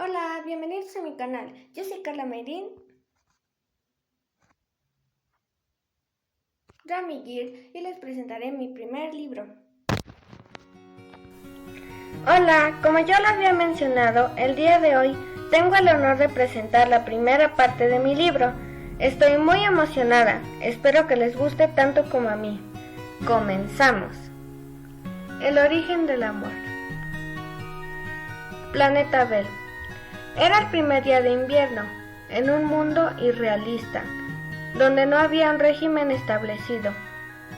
Hola, bienvenidos a mi canal. Yo soy Carla Mayrin Ramiguir y les presentaré mi primer libro. Hola, como ya lo había mencionado, el día de hoy tengo el honor de presentar la primera parte de mi libro. Estoy muy emocionada, espero que les guste tanto como a mí. Comenzamos. El origen del amor. Planeta Bell. Era el primer día de invierno, en un mundo irrealista, donde no había un régimen establecido.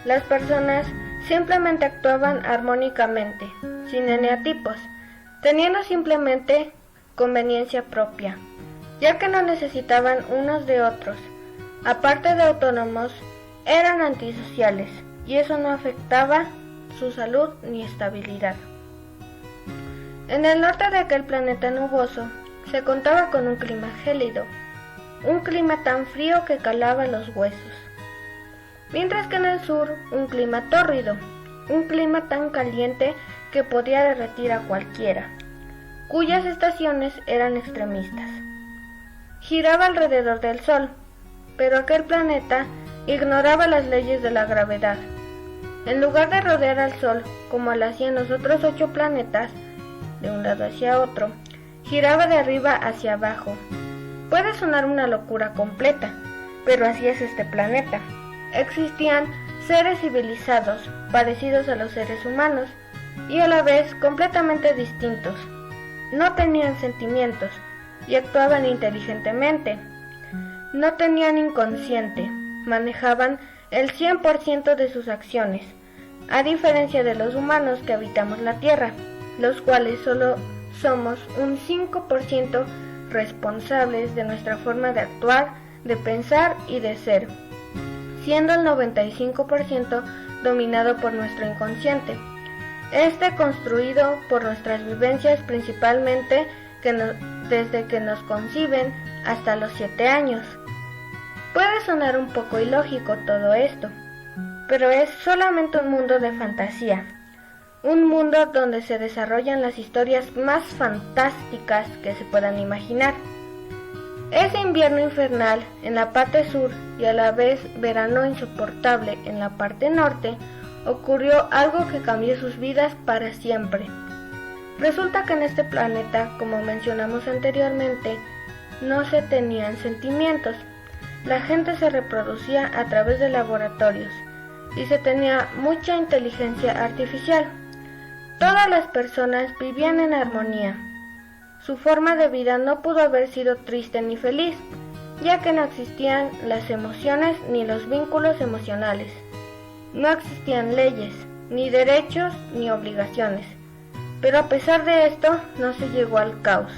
Las personas simplemente actuaban armónicamente, sin eneatipos, teniendo simplemente conveniencia propia, ya que no necesitaban unos de otros. Aparte de autónomos, eran antisociales, y eso no afectaba su salud ni estabilidad. En el norte de aquel planeta nuboso, se contaba con un clima gélido, un clima tan frío que calaba los huesos, mientras que en el sur un clima tórrido, un clima tan caliente que podía derretir a cualquiera, cuyas estaciones eran extremistas. Giraba alrededor del Sol, pero aquel planeta ignoraba las leyes de la gravedad. En lugar de rodear al Sol como lo hacían los otros 8 planetas, de un lado hacia otro, giraba de arriba hacia abajo. Puede sonar una locura completa, pero así es este planeta. Existían seres civilizados, parecidos a los seres humanos, y a la vez completamente distintos. No tenían sentimientos, y actuaban inteligentemente. No tenían inconsciente, manejaban el 100% de sus acciones, a diferencia de los humanos que habitamos la Tierra, los cuales solo somos un 5% responsables de nuestra forma de actuar, de pensar y de ser, siendo el 95% dominado por nuestro inconsciente, construido por nuestras vivencias principalmente desde que nos conciben hasta los 7 años. Puede sonar un poco ilógico todo esto, pero es solamente un mundo de fantasía. Un mundo donde se desarrollan las historias más fantásticas que se puedan imaginar. Ese invierno infernal en la parte sur y a la vez verano insoportable en la parte norte, ocurrió algo que cambió sus vidas para siempre. Resulta que en este planeta, como mencionamos anteriormente, no se tenían sentimientos. La gente se reproducía a través de laboratorios y se tenía mucha inteligencia artificial. Todas las personas vivían en armonía. Su forma de vida no pudo haber sido triste ni feliz, ya que no existían las emociones ni los vínculos emocionales. No existían leyes, ni derechos, ni obligaciones. Pero a pesar de esto, no se llegó al caos.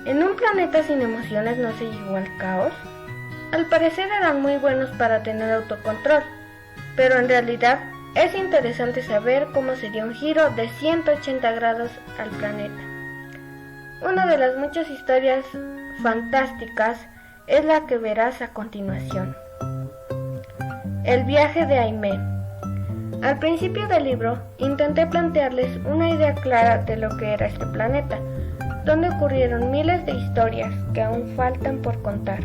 ¿En un planeta sin emociones no se llegó al caos? Al parecer eran muy buenos para tener autocontrol, pero en realidad es interesante saber cómo se dio un giro de 180 grados al planeta. Una de las muchas historias fantásticas es la que verás a continuación. El viaje de Aimé. Al principio del libro intenté plantearles una idea clara de lo que era este planeta, donde ocurrieron miles de historias que aún faltan por contar.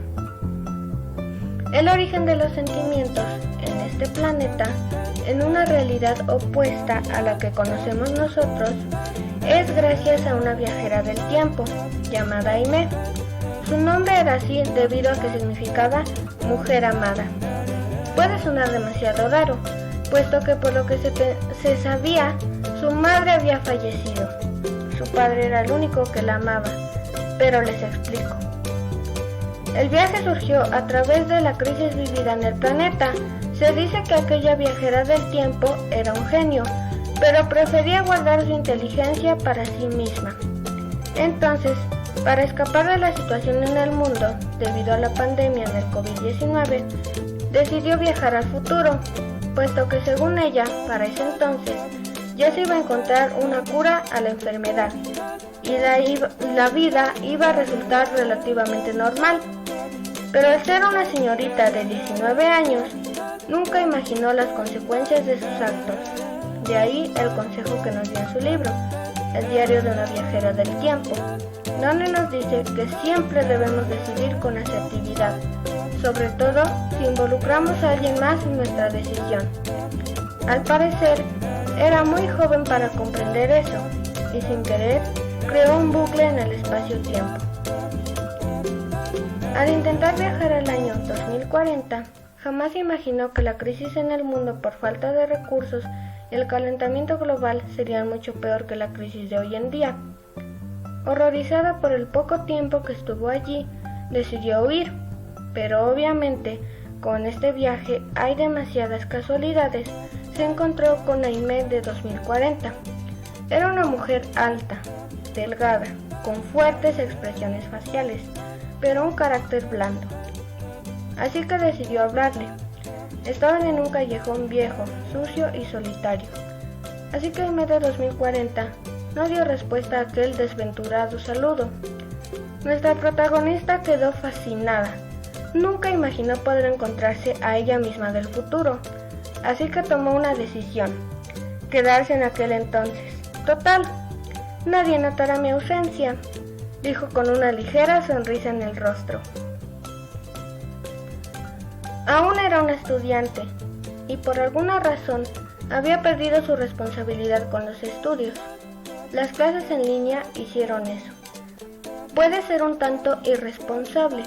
El origen de los sentimientos en este planeta, en una realidad opuesta a la que conocemos nosotros, es gracias a una viajera del tiempo, llamada Aimé. Su nombre era así debido a que significaba mujer amada. Puede sonar demasiado raro, puesto que por lo que se sabía, su madre había fallecido. Su padre era el único que la amaba, pero les explico. El viaje surgió a través de la crisis vivida en el planeta. Se dice que aquella viajera del tiempo era un genio, pero prefería guardar su inteligencia para sí misma. Entonces, para escapar de la situación en el mundo, debido a la pandemia del COVID-19, decidió viajar al futuro, puesto que según ella, para ese entonces, ya se iba a encontrar una cura a la enfermedad, y la vida iba a resultar relativamente normal. Pero al ser una señorita de 19 años, nunca imaginó las consecuencias de sus actos. De ahí el consejo que nos dio en su libro: el diario de una viajera del tiempo, donde nos dice que siempre debemos decidir con asertividad, sobre todo si involucramos a alguien más en nuestra decisión. Al parecer, era muy joven para comprender eso, y sin querer, creó un bucle en el espacio-tiempo. Al intentar viajar al año 2040, jamás imaginó que la crisis en el mundo por falta de recursos y el calentamiento global serían mucho peor que la crisis de hoy en día. Horrorizada por el poco tiempo que estuvo allí, decidió huir, pero obviamente, con este viaje hay demasiadas casualidades. Se encontró con Aimee de 2040. Era una mujer alta, delgada, con fuertes expresiones faciales, pero un carácter blando. Así que decidió hablarle. Estaban en un callejón viejo, sucio y solitario. Así que Aimee de 2040 no dio respuesta a aquel desventurado saludo. Nuestra protagonista quedó fascinada. Nunca imaginó poder encontrarse a ella misma del futuro. Así que tomó una decisión, quedarse en aquel entonces. Total, nadie notará mi ausencia, dijo con una ligera sonrisa en el rostro. Aún era una estudiante, y por alguna razón había perdido su responsabilidad con los estudios. Las clases en línea hicieron eso. Puede ser un tanto irresponsable,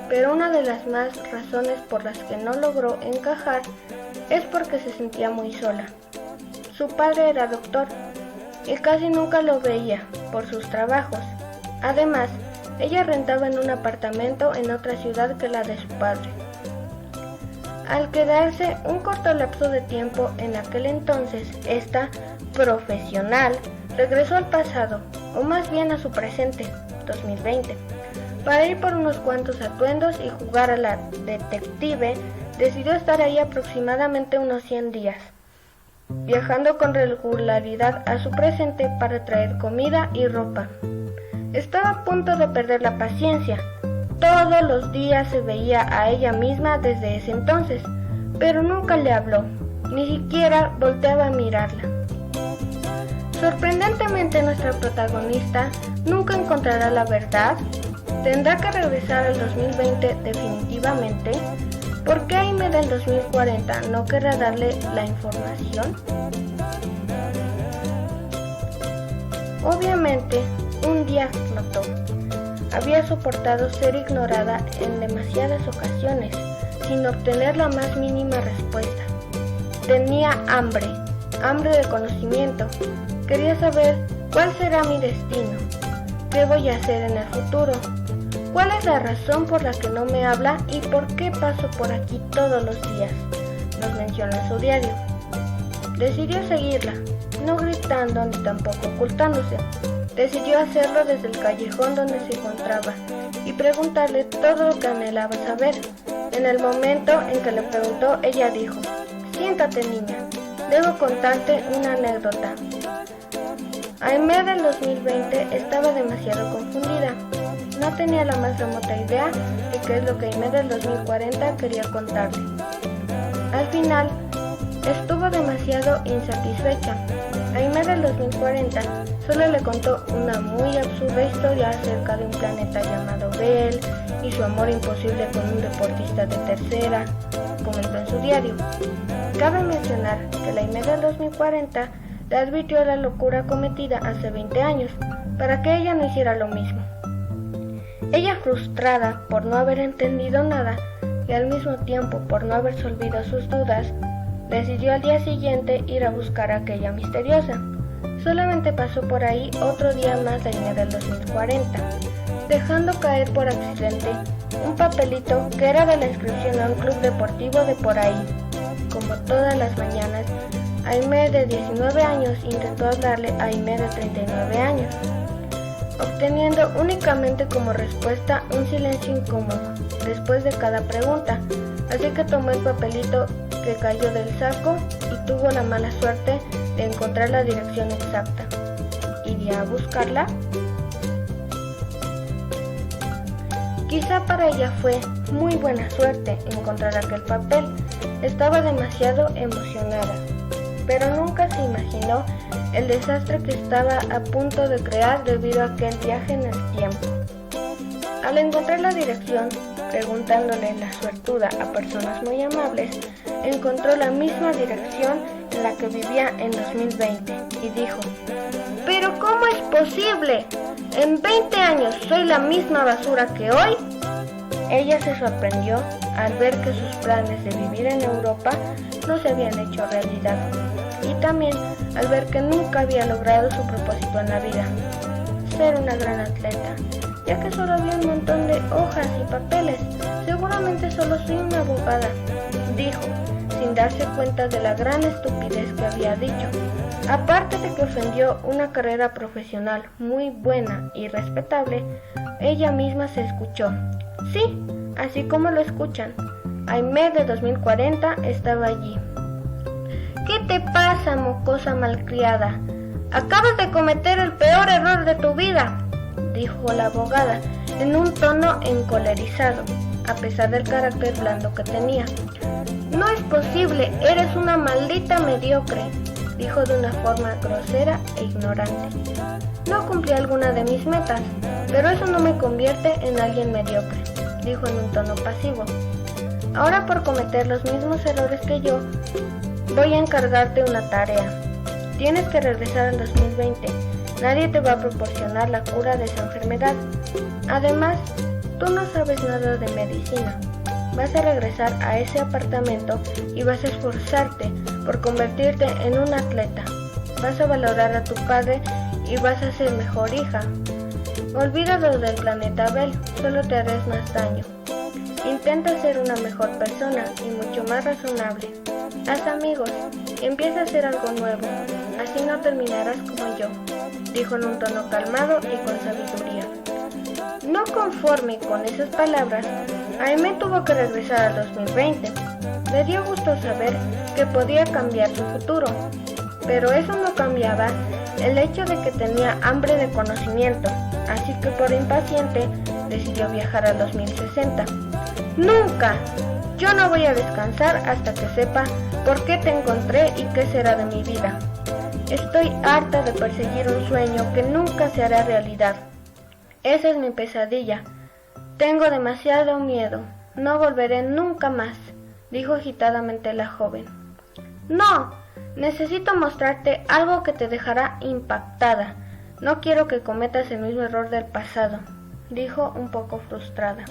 pero una de las más razones por las que no logró encajar es porque se sentía muy sola. Su padre era doctor y casi nunca lo veía por sus trabajos. Además, ella rentaba en un apartamento en otra ciudad que la de su padre. Al quedarse un corto lapso de tiempo en aquel entonces, esta profesional regresó al pasado, o más bien a su presente, 2020, para ir por unos cuantos atuendos y jugar a la detective. Decidió estar ahí aproximadamente unos 100 días, viajando con regularidad a su presente para traer comida y ropa. Estaba a punto de perder la paciencia. Todos los días se veía a ella misma desde ese entonces, pero nunca le habló, ni siquiera volteaba a mirarla. Sorprendentemente, nuestra protagonista nunca encontrará la verdad. ¿Tendrá que regresar al 2020 definitivamente? ¿Por qué Aimee del 2040 no querrá darle la información? Obviamente, un día explotó. Había soportado ser ignorada en demasiadas ocasiones, sin obtener la más mínima respuesta. Tenía hambre de conocimiento. Quería saber cuál será mi destino, qué voy a hacer en el futuro, cuál es la razón por la que no me habla y por qué paso por aquí todos los días, nos menciona en su diario. Decidió seguirla, no gritando ni tampoco ocultándose. Decidió hacerlo desde el callejón donde se encontraba y preguntarle todo lo que anhelaba saber. En el momento en que le preguntó, ella dijo: «Siéntate, niña, debo contarte una anécdota». Aimee del 2020 estaba demasiado confundida. No tenía la más remota idea de qué es lo que Aimee del 2040 quería contarle. Al final, estuvo demasiado insatisfecha. Aimee del 2040 solo le contó una muy absurda historia acerca de un planeta llamado Bell y su amor imposible con un deportista de tercera, comentó en su diario. Cabe mencionar que la Aimee del 2040 le advirtió de la locura cometida hace 20 años para que ella no hiciera lo mismo. Ella, frustrada por no haber entendido nada y al mismo tiempo por no haber resolvido sus dudas, decidió al día siguiente ir a buscar a aquella misteriosa. Solamente pasó por ahí otro día más de Aimee del 2040, dejando caer por accidente un papelito que era de la inscripción a un club deportivo de por ahí. Como todas las mañanas, Aimee de 19 años intentó hablarle a Aimee de 39 años, obteniendo únicamente como respuesta un silencio incómodo después de cada pregunta, así que tomó el papelito que cayó del saco y tuvo la mala suerte de encontrar la dirección exacta. ¿Iría a buscarla? Quizá para ella fue muy buena suerte encontrar aquel papel. Estaba demasiado emocionada, pero nunca se imaginó el desastre que estaba a punto de crear debido a aquel viaje en el tiempo. Al encontrar la dirección, preguntándole la suertuda a personas muy amables, encontró la misma dirección en la que vivía en 2020 y dijo: ¿pero cómo es posible? ¿En 20 años soy la misma basura que hoy? Ella se sorprendió al ver que sus planes de vivir en Europa no se habían hecho realidad, y también al ver que nunca había logrado su propósito en la vida, ser una gran atleta, ya que solo había un montón de hojas y papeles. Seguramente solo soy una abogada, dijo, sin darse cuenta de la gran estupidez que había dicho. Aparte de que ofendió una carrera profesional muy buena y respetable, ella misma se escuchó. Sí, así como lo escuchan, Aimee de 2040 estaba allí. ¿Qué te pasa, mocosa malcriada? Acabas de cometer el peor error de tu vida, dijo la abogada, en un tono encolerizado, a pesar del carácter blando que tenía. No es posible, eres una maldita mediocre, dijo de una forma grosera e ignorante. No cumplí alguna de mis metas, pero eso no me convierte en alguien mediocre, dijo en un tono pasivo. Ahora, por cometer los mismos errores que yo, voy a encargarte una tarea. Tienes que regresar al 2020. Nadie te va a proporcionar la cura de esa enfermedad. Además, tú no sabes nada de medicina. Vas a regresar a ese apartamento y vas a esforzarte por convertirte en un atleta. Vas a valorar a tu padre y vas a ser mejor hija. Olvídalo del planeta Bell, solo te harás más daño. Intenta ser una mejor persona y mucho más razonable. Haz amigos y empieza a hacer algo nuevo. Así no terminarás como yo, dijo en un tono calmado y con sabiduría. No conforme con esas palabras, Aimee tuvo que regresar al 2020. Le dio gusto saber que podía cambiar su futuro, pero eso no cambiaba el hecho de que tenía hambre de conocimiento, así que por impaciente decidió viajar al 2060. ¡Nunca! Yo no voy a descansar hasta que sepa por qué te encontré y qué será de mi vida. Estoy harta de perseguir un sueño que nunca se hará realidad. Esa es mi pesadilla. Tengo demasiado miedo. No volveré nunca más, dijo agitadamente la joven. No, necesito mostrarte algo que te dejará impactada. No quiero que cometas el mismo error del pasado, dijo un poco frustrada.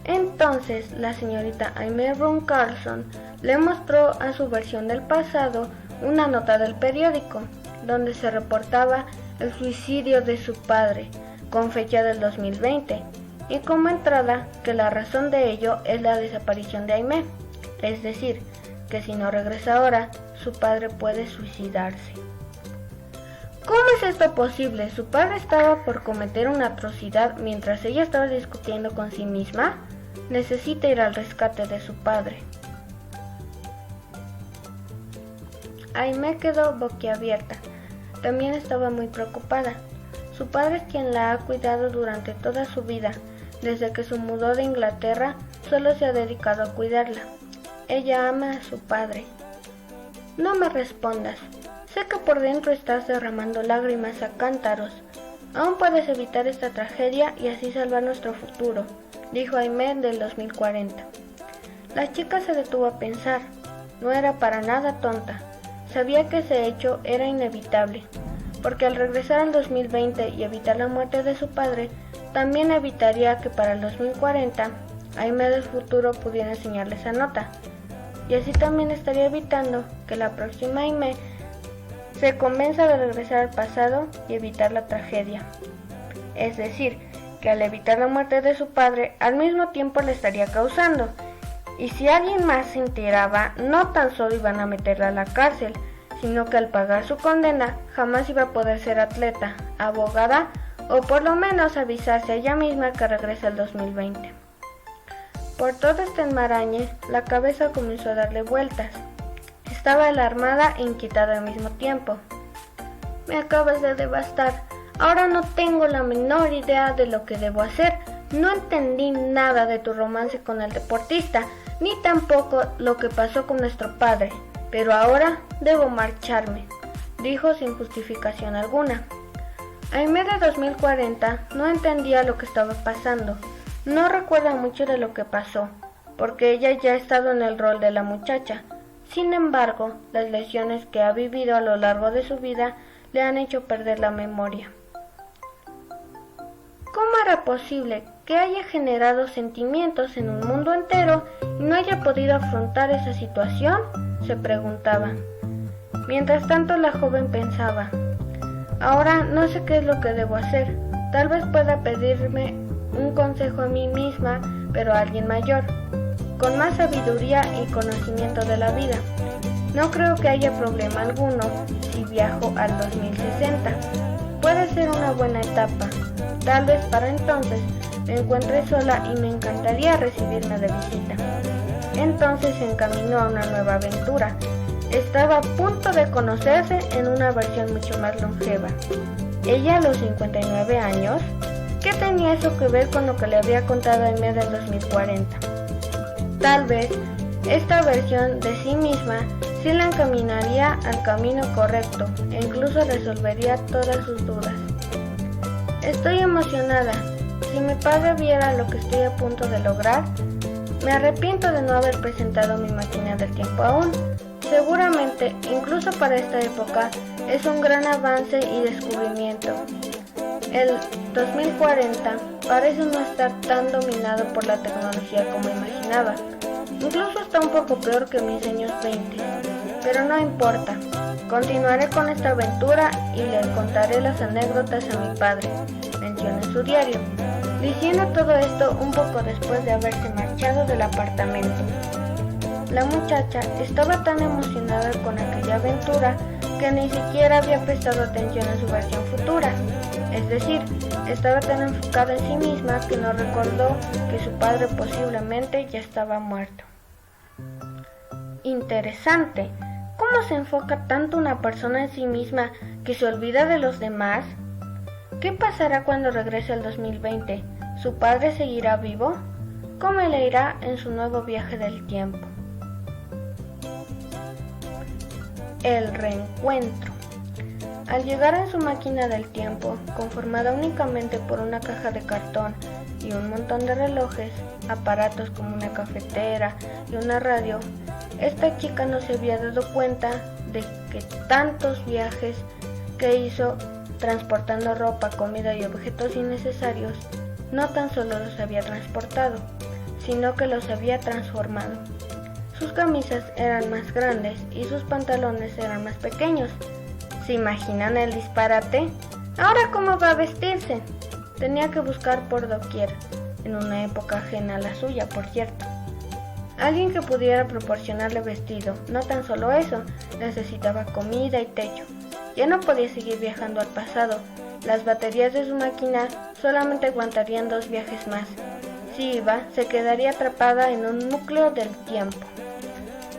Entonces la señorita Aimee Brown Carlson le mostró a su versión del pasado una nota del periódico, donde se reportaba el suicidio de su padre, con fecha del 2020, y como entrada que la razón de ello es la desaparición de Aimee, es decir, que si no regresa ahora, su padre puede suicidarse. ¿Cómo es esto posible? ¿Su padre estaba por cometer una atrocidad mientras ella estaba discutiendo con sí misma? Necesita ir al rescate de su padre. Aimee quedó boquiabierta. También estaba muy preocupada. Su padre es quien la ha cuidado durante toda su vida. Desde que se mudó de Inglaterra, solo se ha dedicado a cuidarla. Ella ama a su padre. No me respondas. Sé que por dentro estás derramando lágrimas a cántaros. Aún puedes evitar esta tragedia y así salvar nuestro futuro, dijo Aimee del 2040. La chica se detuvo a pensar. No era para nada tonta. Sabía que ese hecho era inevitable, porque al regresar al 2020 y evitar la muerte de su padre, también evitaría que para el 2040 Aimee del futuro pudiera enseñarle esa nota, y así también estaría evitando que la próxima Aimee se convenza de regresar al pasado y evitar la tragedia. Es decir, que al evitar la muerte de su padre, al mismo tiempo le estaría causando. Y si alguien más se enteraba, no tan solo iban a meterla a la cárcel, sino que al pagar su condena, jamás iba a poder ser atleta, abogada o por lo menos avisarse a ella misma que regresa al 2020. Por todo este enmarañe, la cabeza comenzó a darle vueltas. Estaba alarmada e inquietada al mismo tiempo. Me acabas de devastar. Ahora no tengo la menor idea de lo que debo hacer. No entendí nada de tu romance con el deportista, ni tampoco lo que pasó con nuestro padre. Pero ahora debo marcharme. dijo sin justificación alguna. Aimee de 2040 no entendía lo que estaba pasando. No recuerda mucho de lo que pasó, porque ella ya ha estado en el rol de la muchacha. Sin embargo, las lesiones que ha vivido a lo largo de su vida le han hecho perder la memoria. ¿Cómo era posible que haya generado sentimientos en un mundo entero y no haya podido afrontar esa situación?, se preguntaba. Mientras tanto, la joven pensaba: ahora no sé qué es lo que debo hacer. Tal vez pueda pedirme un consejo a mí misma, pero a alguien mayor, con más sabiduría y conocimiento de la vida. No creo que haya problema alguno si viajo al 2060. Puede ser una buena etapa. Tal vez para entonces me encuentre sola y me encantaría recibirme de visita. Entonces se encaminó a una nueva aventura. Estaba a punto de conocerse en una versión mucho más longeva. Ella a los 59 años. ¿Qué tenía eso que ver con lo que le había contado Aimee del 2040? Tal vez esta versión de sí misma sí la encaminaría al camino correcto e incluso resolvería todas sus dudas. Estoy emocionada. Si mi padre viera lo que estoy a punto de lograr, me arrepiento de no haber presentado mi máquina del tiempo aún. Seguramente, incluso para esta época, es un gran avance y descubrimiento. El 2040 parece no estar tan dominado por la tecnología como imaginaba. Incluso está un poco peor que mis años 20. Pero no importa. Continuaré con esta aventura y le contaré las anécdotas a mi padre, menciona en su diario, diciendo todo esto un poco después de haberse marchado del apartamento. La muchacha estaba tan emocionada con aquella aventura que ni siquiera había prestado atención a su versión futura. Es decir, estaba tan enfocada en sí misma que no recordó que su padre posiblemente ya estaba muerto. Interesante. ¿Cómo se enfoca tanto una persona en sí misma que se olvida de los demás? ¿Qué pasará cuando regrese al 2020? ¿Su padre seguirá vivo? ¿Cómo le irá en su nuevo viaje del tiempo? El reencuentro. Al llegar en su máquina del tiempo, conformada únicamente por una caja de cartón y un montón de relojes, aparatos como una cafetera y una radio, esta chica no se había dado cuenta de que tantos viajes que hizo transportando ropa, comida y objetos innecesarios, no tan solo los había transportado, sino que los había transformado. Sus camisas eran más grandes y sus pantalones eran más pequeños. ¿Se imaginan el disparate? ¿Ahora cómo va a vestirse? Tenía que buscar por doquier, en una época ajena a la suya, por cierto. Alguien que pudiera proporcionarle vestido. No tan solo eso, necesitaba comida y techo. Ya no podía seguir viajando al pasado. Las baterías de su máquina solamente aguantarían 2 viajes más. Si iba, se quedaría atrapada en un núcleo del tiempo.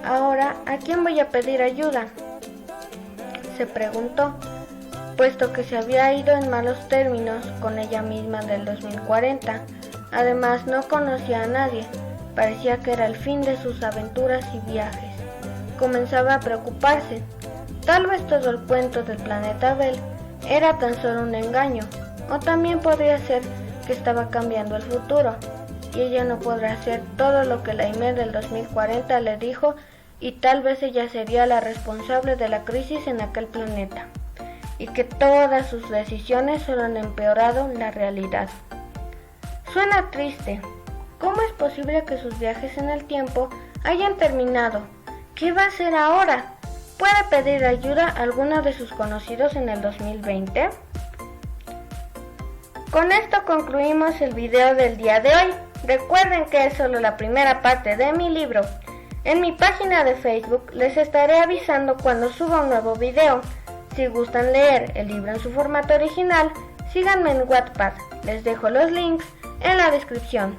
Ahora, ¿a quién voy a pedir ayuda?, se preguntó, puesto que se había ido en malos términos con ella misma del 2040. Además, no conocía a nadie. Parecía que era el fin de sus aventuras y viajes. Comenzaba a preocuparse. Tal vez todo el cuento del planeta Bell era tan solo un engaño, o también podría ser que estaba cambiando el futuro, y ella no podrá hacer todo lo que la Aimee del 2040 le dijo, y tal vez ella sería la responsable de la crisis en aquel planeta, y que todas sus decisiones solo han empeorado la realidad. Suena triste. ¿Cómo es posible que sus viajes en el tiempo hayan terminado? ¿Qué va a hacer ahora? ¿Puede pedir ayuda a alguno de sus conocidos en el 2020? Con esto concluimos el video del día de hoy. Recuerden que es solo la primera parte de mi libro. En mi página de Facebook les estaré avisando cuando suba un nuevo video. Si gustan leer el libro en su formato original, síganme en Wattpad. Les dejo los links en la descripción.